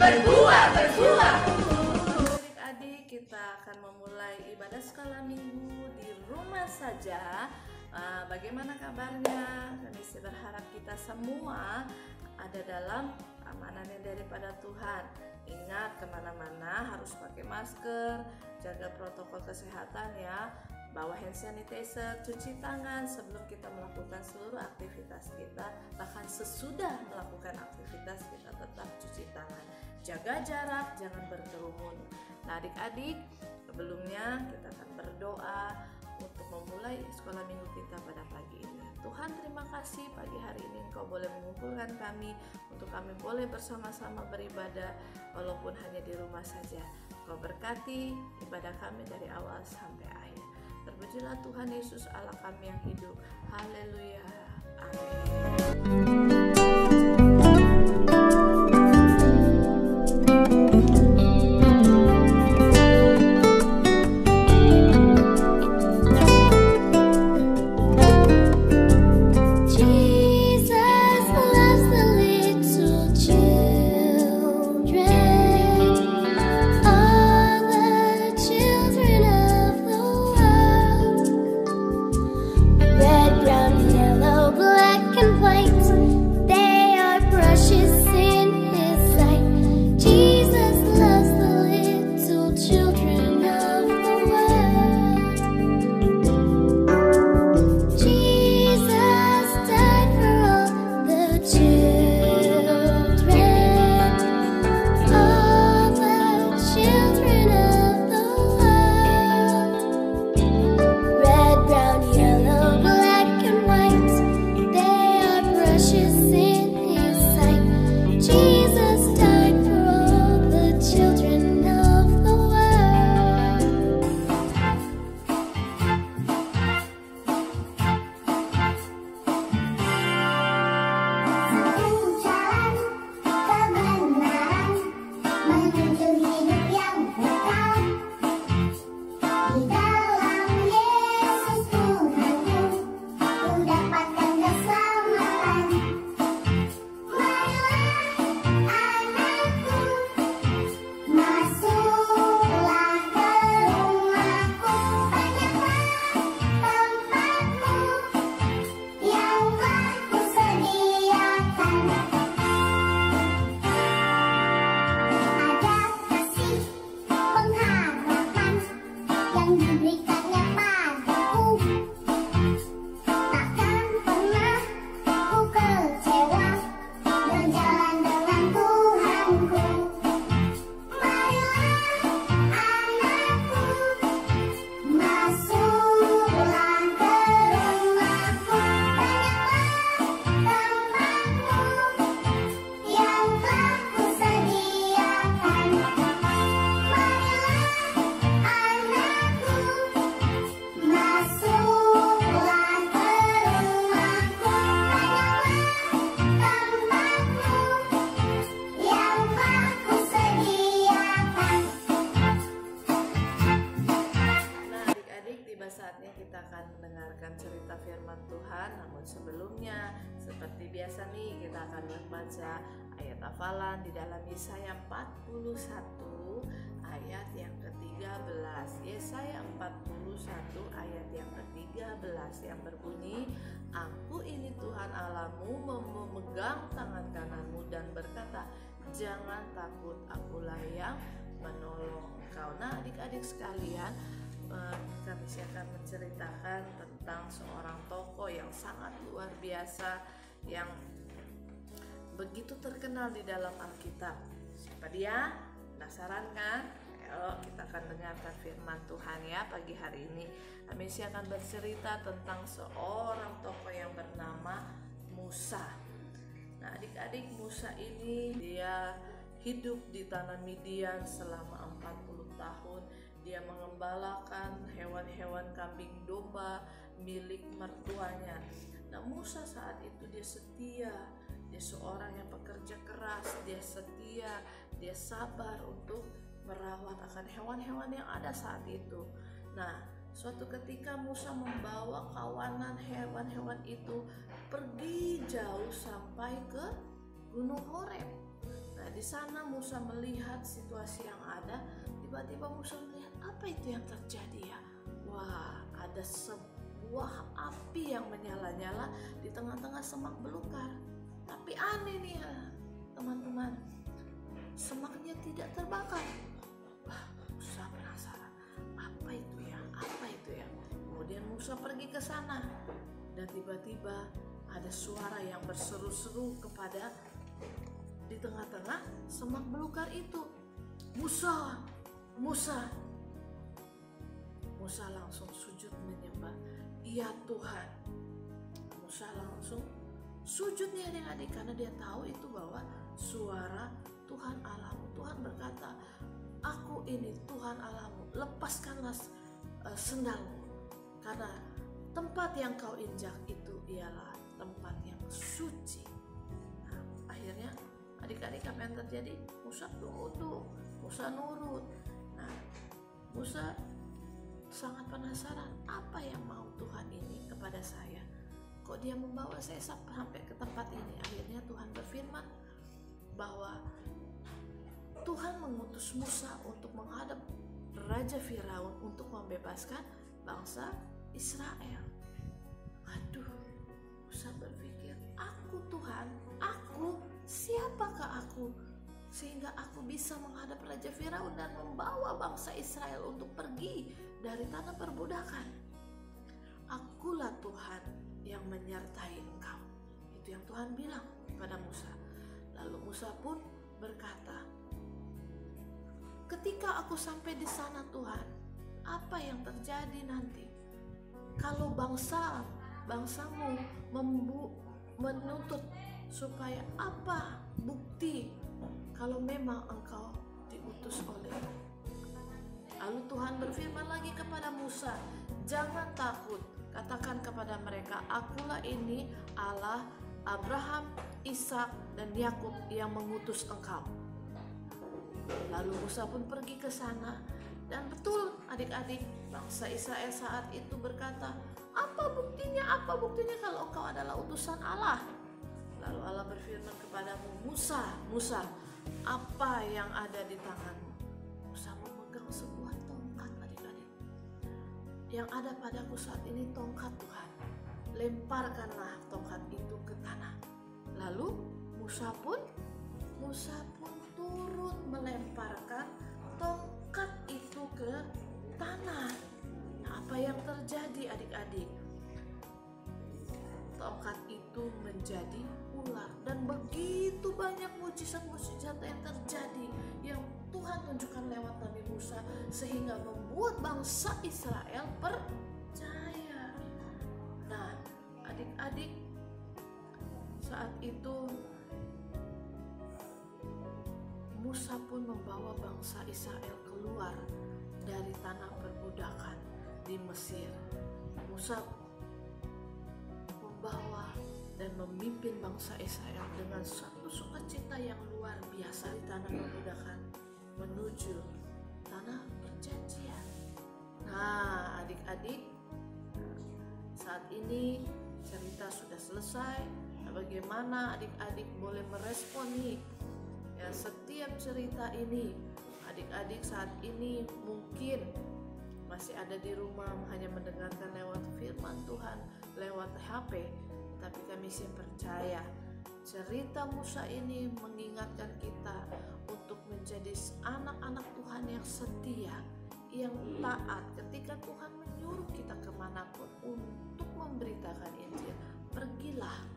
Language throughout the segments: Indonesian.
berbuah. Adik-adik, kita akan memulai ibadah skala minggu di rumah saja. Bagaimana kabarnya? Kami berharap kita semua ada dalam keamanan yang daripada Tuhan. Ingat, kemana-mana harus pakai masker, jaga protokol kesehatan ya, bawa hand sanitizer, cuci tangan sebelum kita melakukan seluruh aktivitas kita, bahkan sesudah melakukan aktivitas kita tetap cuci tangan, jaga jarak, jangan berkerumun. Nah adik-adik, sebelumnya kita akan berdoa untuk memulai sekolah minggu kita pada pagi ini. Tuhan, terima kasih pagi hari ini Engkau boleh mengumpulkan kami untuk kami boleh bersama-sama beribadah walaupun hanya di rumah saja. Engkau berkati ibadah kami dari awal sampai akhir. Terpujilah Tuhan Yesus Allah kami yang hidup. Haleluya. Amin. Saatnya kita akan mendengarkan cerita firman Tuhan. Namun sebelumnya, seperti biasa nih, kita akan membaca ayat hafalan di dalam Yesaya 41 ayat yang ke-13. Yesaya 41 ayat yang ke-13 yang berbunyi, Aku ini Tuhan Allahmu, memegang tangan kananmu dan berkata, jangan takut, akulah yang menolong kau. Nah adik-adik sekalian, kami akan menceritakan tentang seorang tokoh yang sangat luar biasa yang begitu terkenal di dalam Alkitab. Siapa dia? Penasaran kan? Ayo kita akan dengarkan firman Tuhan ya pagi hari ini. Kami akan bercerita tentang seorang tokoh yang bernama Musa. Nah adik-adik, Musa ini dia hidup di tanah Midian selama 40 tahun. Dia mengembalakan hewan-hewan kambing domba milik mertuanya. Nah Musa saat itu dia setia, dia seorang yang pekerja keras, dia setia, dia sabar untuk merawat akan hewan-hewan yang ada saat itu. Nah suatu ketika Musa membawa kawanan hewan-hewan itu pergi jauh sampai ke Gunung Horeb. Nah Nah, di sana Musa melihat situasi yang ada. Tiba-tiba Musa melihat, apa itu yang terjadi ya? Wah, ada sebuah api yang menyala-nyala di tengah-tengah semak belukar. Tapi aneh nih ya, teman-teman, semaknya tidak terbakar. Wah, Musa penasaran, apa itu ya? Apa itu ya? Kemudian Musa pergi ke sana dan tiba-tiba ada suara yang berseru-seru kepada di tengah-tengah semak belukar itu. Musa, Musa. Musa langsung sujud menyembah. Ya Tuhan. Musa langsung sujud nih adik-adik, karena dia tahu itu bahwa suara Tuhan Allahmu. Tuhan berkata, aku ini Tuhan Allahmu, lepaskanlah sendalmu, karena tempat yang kau injak itu ialah tempat yang suci. Nah, akhirnya adik-adik apa yang terjadi? Musa tunduk, Musa nurut. Nah, Musa sangat penasaran, apa yang mau Tuhan ini kepada saya? Kok dia membawa saya sampai ke tempat ini? Akhirnya Tuhan berfirman bahwa Tuhan mengutus Musa untuk menghadap Raja Firaun untuk membebaskan bangsa Israel. Aduh, Musa berpikir, aku Tuhan, aku, siapakah aku? Sehingga aku bisa menghadap Raja Firaun dan membawa bangsa Israel untuk pergi dari tanah perbudakan. Akulah Tuhan yang menyertai engkau. Itu yang Tuhan bilang kepada Musa. Lalu Musa pun berkata, ketika aku sampai di sana Tuhan, apa yang terjadi nanti? Kalau bangsamu menuntut supaya apa bukti kalau memang engkau diutus oleh. Lalu Tuhan berfirman lagi kepada Musa, jangan takut, katakan kepada mereka, akulah ini Allah Abraham, Ishak dan Yakub yang mengutus engkau. Lalu Musa pun pergi ke sana, dan betul adik-adik, bangsa Israel saat itu berkata, apa buktinya kalau engkau adalah utusan Allah? Lalu Allah berfirman kepadamu, Musa, Musa, apa yang ada di tanganmu? Musa memegang sebuah tongkat adik-adik. Yang ada padaku saat ini tongkat Tuhan. Lemparkanlah tongkat itu ke tanah. Lalu Musa pun turut melemparkan tongkat itu ke tanah. Nah, apa yang terjadi adik-adik? Tongkat itu menjadi ular, dan begitu banyak mujizat-mujizat yang terjadi yang Tuhan tunjukkan lewat Nabi Musa, sehingga membuat bangsa Israel percaya. Nah, adik-adik, saat itu Musa pun membawa bangsa Israel keluar dari tanah perbudakan di Mesir. Musa membawa dan memimpin bangsa Israel dengan satu sukacita yang luar biasa di tanah perbudakan menuju tanah perjanjian. Nah, adik-adik, saat ini cerita sudah selesai. Nah, bagaimana adik-adik boleh merespon nih? Ya, setiap cerita ini, adik-adik saat ini mungkin masih ada di rumah hanya mendengarkan lewat firman Tuhan, lewat HP, tapi kami sih percaya cerita Musa ini mengingatkan kita untuk menjadi anak-anak Tuhan yang setia, yang taat ketika Tuhan menyuruh kita kemanapun untuk memberitakan Injil. Pergilah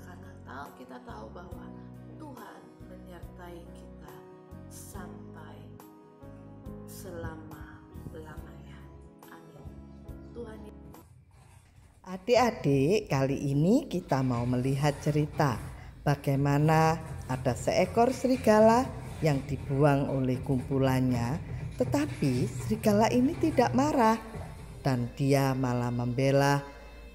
karena kita tahu bahwa Tuhan menyertai kita sampai selama-lamanya. Amin. Tuhan. Adik-adik, kali ini kita mau melihat cerita bagaimana ada seekor serigala yang dibuang oleh kumpulannya, tetapi serigala ini tidak marah dan dia malah membela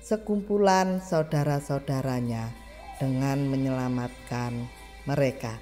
sekumpulan saudara-saudaranya dengan menyelamatkan mereka.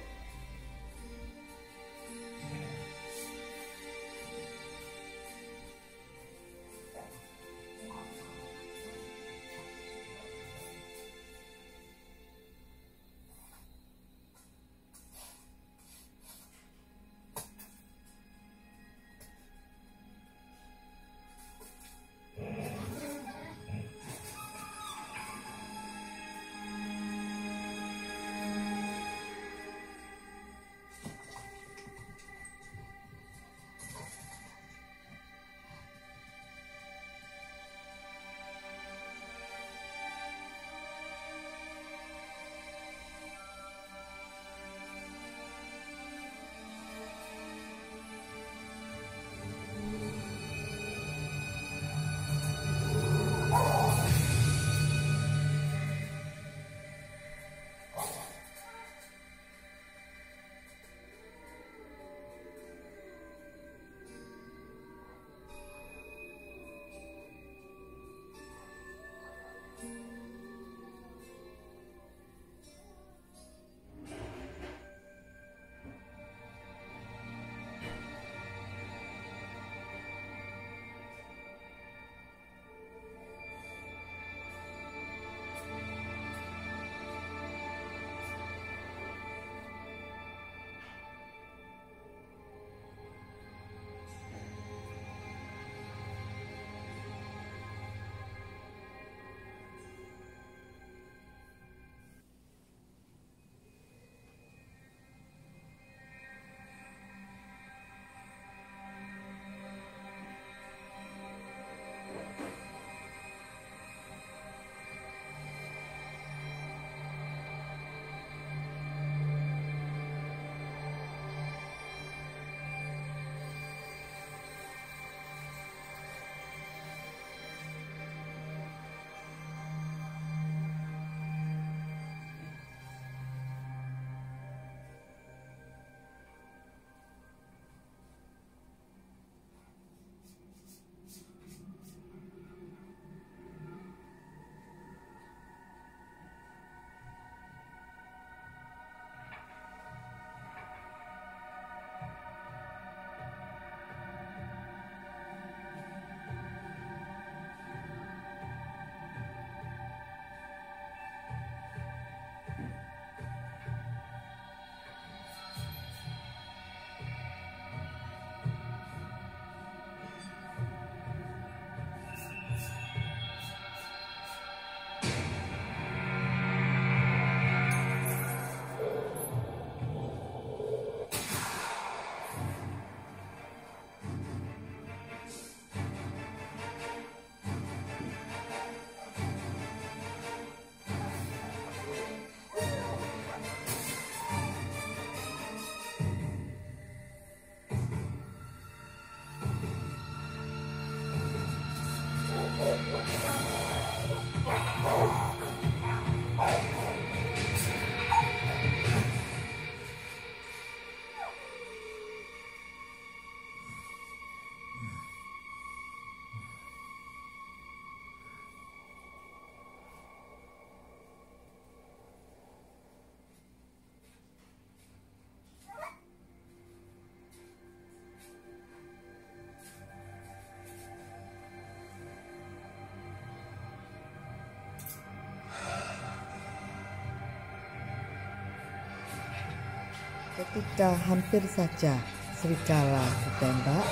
Ketika hampir saja serigala ditembak,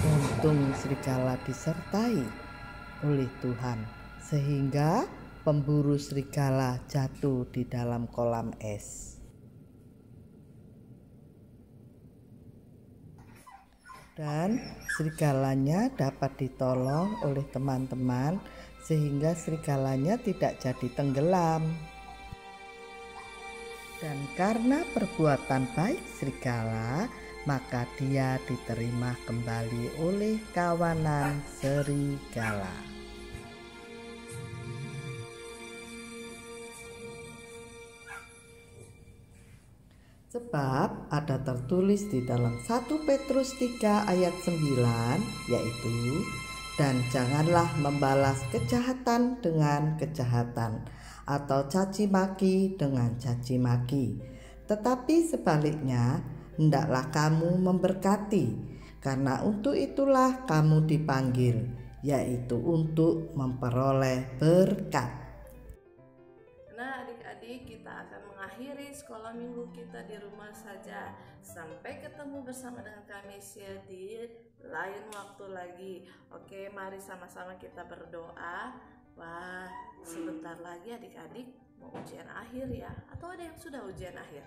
untung serigala disertai oleh Tuhan, sehingga pemburu serigala jatuh di dalam kolam es. Dan serigalanya dapat ditolong oleh teman-teman sehingga serigalanya tidak jadi tenggelam. Dan karena perbuatan baik serigala, maka dia diterima kembali oleh kawanan serigala. Sebab ada tertulis di dalam 1 Petrus 3 ayat 9, yaitu, dan janganlah membalas kejahatan dengan kejahatan atau caci maki dengan caci maki, tetapi sebaliknya hendaklah kamu memberkati, karena untuk itulah kamu dipanggil, yaitu untuk memperoleh berkat. Nah, adik-adik, kita akan mengakhiri sekolah minggu kita di rumah saja. Sampai ketemu bersama dengan kami di lain waktu lagi. Oke, mari sama-sama kita berdoa. Wah, sebentar lagi adik-adik mau ujian akhir ya. Atau ada yang sudah ujian akhir?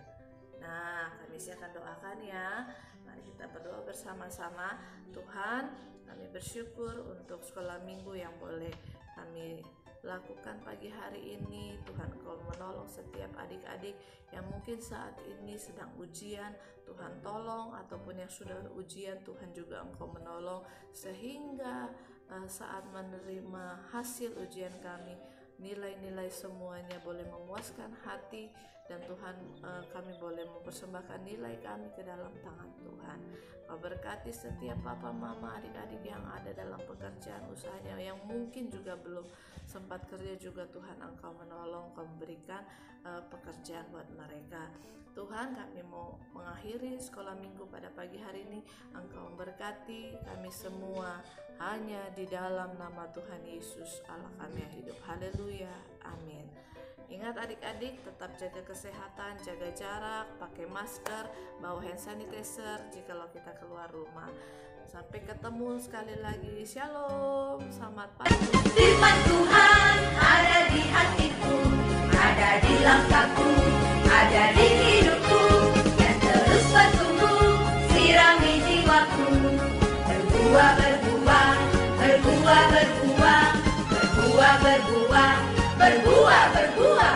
Nah, kami akan doakan ya. Mari kita berdoa bersama-sama. Tuhan, kami bersyukur untuk sekolah minggu yang boleh kami lakukan pagi hari ini. Tuhan, Kau menolong setiap adik-adik yang mungkin saat ini sedang ujian. Tuhan tolong, ataupun yang sudah ujian, Tuhan juga Engkau menolong sehingga saat menerima hasil ujian kami, nilai-nilai semuanya boleh memuaskan hati, dan Tuhan, kami boleh mempersembahkan nilai kami ke dalam tangan Tuhan. Kau berkati setiap papa, mama, adik-adik yang ada dalam pekerjaan usahanya, yang mungkin juga belum sempat kerja juga. Tuhan, Engkau menolong, Kau memberikan pekerjaan buat mereka. Tuhan, kami mau mengakhiri sekolah minggu pada pagi hari ini. Engkau memberkati kami semua, hanya di dalam nama Tuhan Yesus Allah kami yang hidup. Haleluya, amin. Ingat adik-adik, tetap jaga kesehatan, jaga jarak, pakai masker, bawa hand sanitizer jikalau kita keluar rumah. Sampai ketemu sekali lagi. Shalom, selamat pagi. Firman Tuhan ada di hatiku, ada di langkahku, ada di hidupku, dan terus bertumbuh, sirami jiwaku. Berbuah, berbuah, berbuah, berbuah, berbuah, berbuah, berbuah, berbuah.